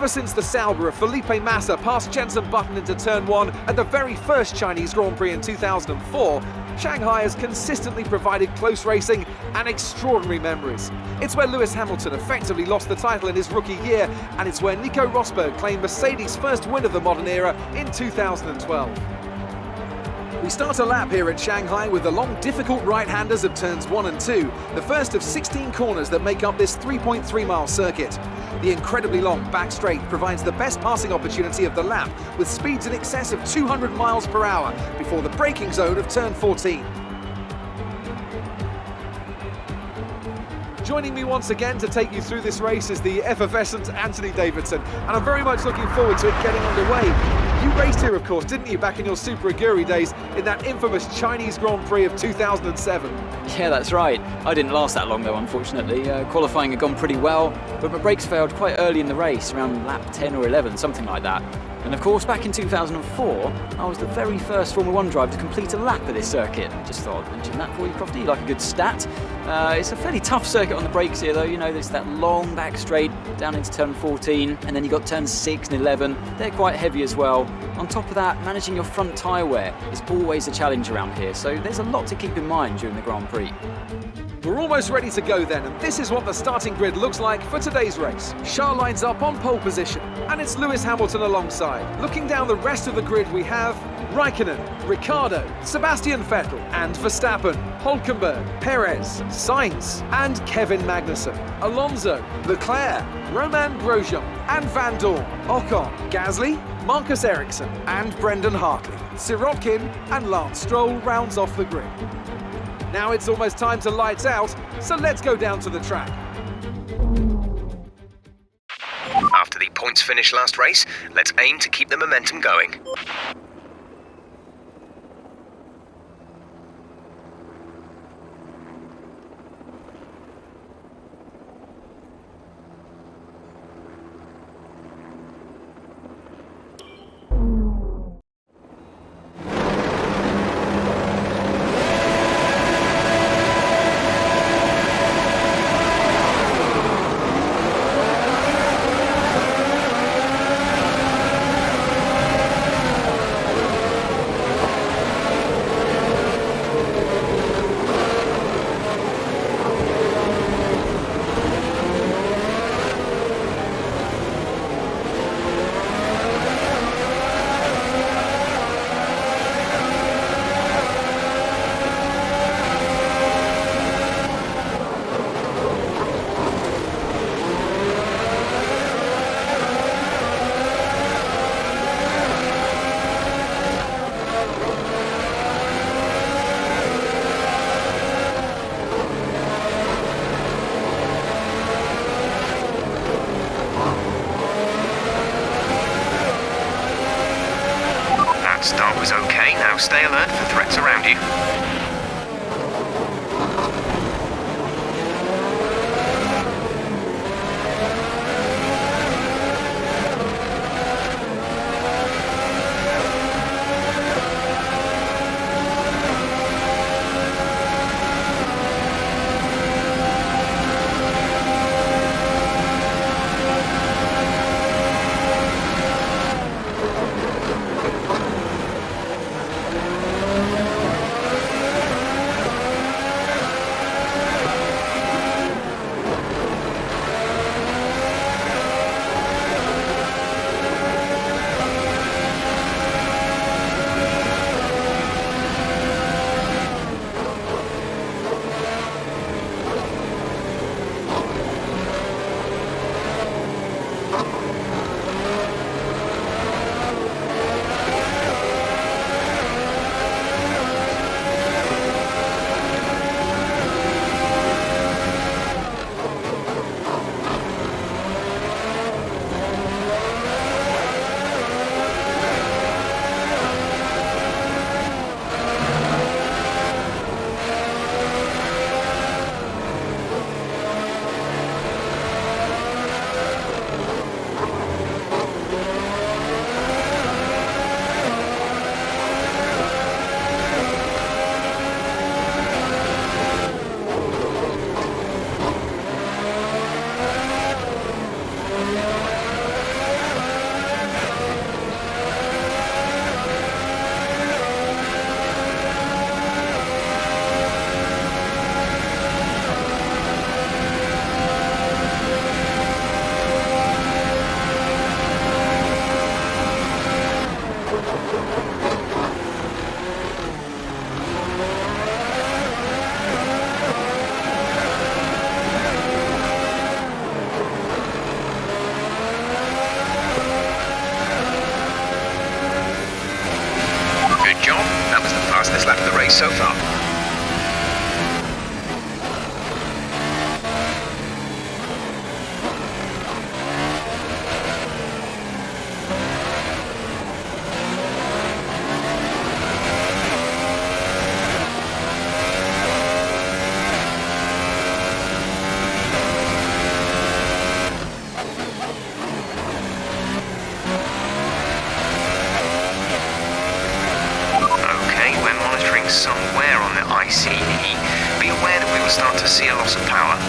Ever since the Sauber of Felipe Massa passed Jenson Button into turn 1 at the very first Chinese Grand Prix in 2004, Shanghai has consistently provided close racing and extraordinary memories. It's where Lewis Hamilton effectively lost the title in his rookie year, and it's where Nico Rosberg claimed Mercedes' first win of the modern era in 2012. We start a lap here at Shanghai with the long, difficult right-handers of turns 1 and 2, the first of 16 corners that make up this 3.3-mile circuit. The incredibly long back straight provides the best passing opportunity of the lap, with speeds in excess of 200 miles per hour before the braking zone of turn 14. Joining me once again to take you through this race is the effervescent Anthony Davidson, and I'm very much looking forward to it getting underway. You raced here, of course, didn't you, back in your Super Aguri days in that infamous Chinese Grand Prix of 2007? Yeah, that's right. I didn't last that long, though, unfortunately. Qualifying had gone pretty well, but my brakes failed quite early in the race, around lap 10 or 11, something like that. And of course, back in 2004, I was the very first Formula 1 driver to complete a lap of this circuit. Just thought I'd mention that for you, Crofty. You like a good stat. It's a fairly tough circuit on the brakes here, though. You know, there's that long back straight down into turn 14, and then you've got turns 6 and 11. They're quite heavy as well. On top of that, managing your front tyre wear is always a challenge around here, so there's a lot to keep in mind during the Grand Prix. We're almost ready to go then, and this is what the starting grid looks like for today's race. Charles lines up on pole position, and it's Lewis Hamilton alongside. Looking down the rest of the grid, we have Raikkonen, Ricciardo, Sebastian Vettel and Verstappen, Hülkenberg, Perez, Sainz and Kevin Magnussen, Alonso, Leclerc, Romain Grosjean and Van Dorn, Ocon, Gasly, Marcus Ericsson and Brendan Hartley. Sirotkin and Lance Stroll rounds off the grid. Now it's almost time to lights out, so let's go down to the track. After the points finish last race, let's aim to keep the momentum going. Start was okay, now stay alert for threats around you. race so far. Somewhere on the ICE, be aware that we will start to see a loss of power.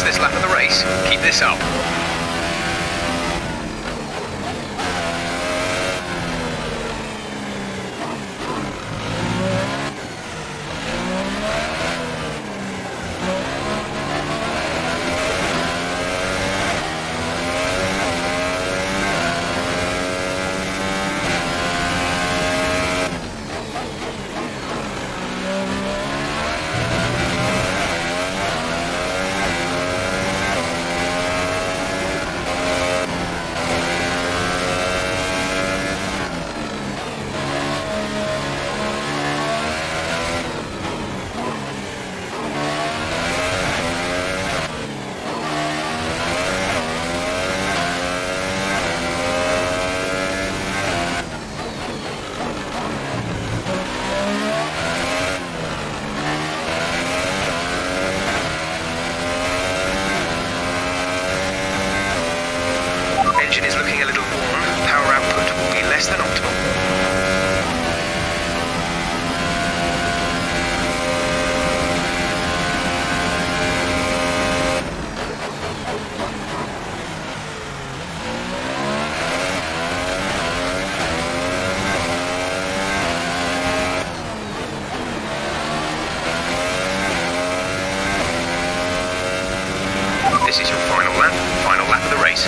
This lap of the race. Keep this up. Engine is looking a little worn. Power output will be less than optimal. This is your final lap of the race.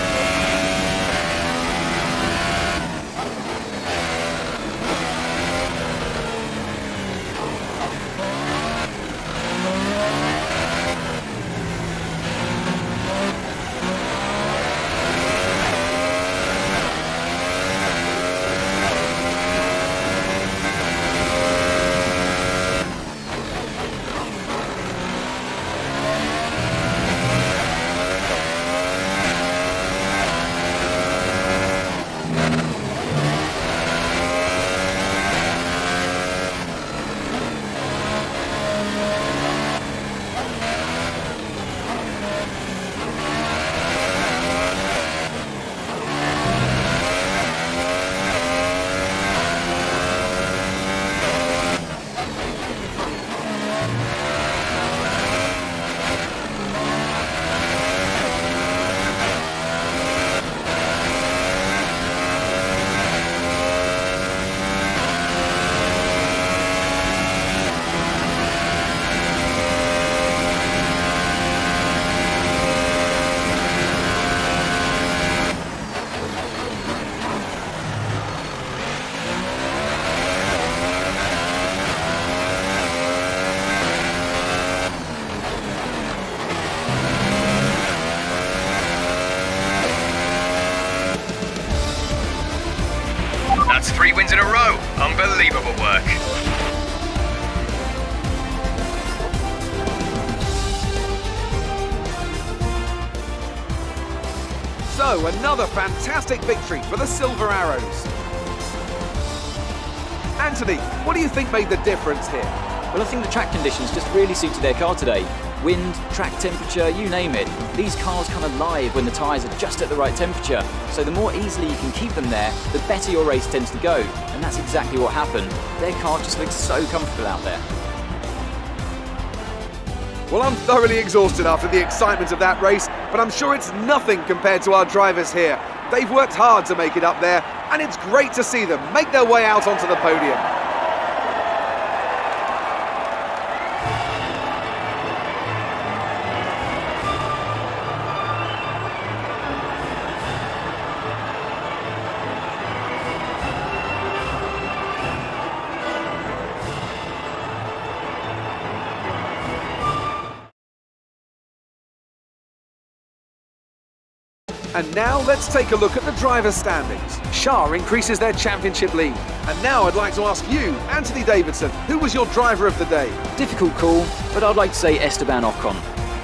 That's 3 wins in a row. Unbelievable work. So, another fantastic victory for the Silver Arrows. Anthony, what do you think made the difference here? Well, I think the track conditions just really suited their car today. Wind, track temperature, you name it. These cars come alive when the tyres are just at the right temperature. So the more easily you can keep them there, the better your race tends to go. And that's exactly what happened. Their car just looks so comfortable out there. Well, I'm thoroughly exhausted after the excitement of that race, but I'm sure it's nothing compared to our drivers here. They've worked hard to make it up there, and it's great to see them make their way out onto the podium. And now let's take a look at the driver's standings. Shah increases their championship lead. And now I'd like to ask you, Anthony Davidson, who was your driver of the day? Difficult call, but I'd like to say Esteban Ocon.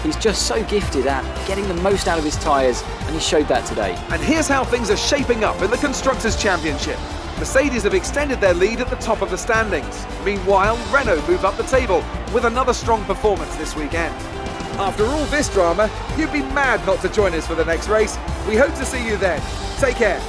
He's just so gifted at getting the most out of his tyres, and he showed that today. And here's how things are shaping up in the Constructors' Championship. Mercedes have extended their lead at the top of the standings. Meanwhile, Renault move up the table with another strong performance this weekend. After all this drama, you'd be mad not to join us for the next race. We hope to see you then. Take care.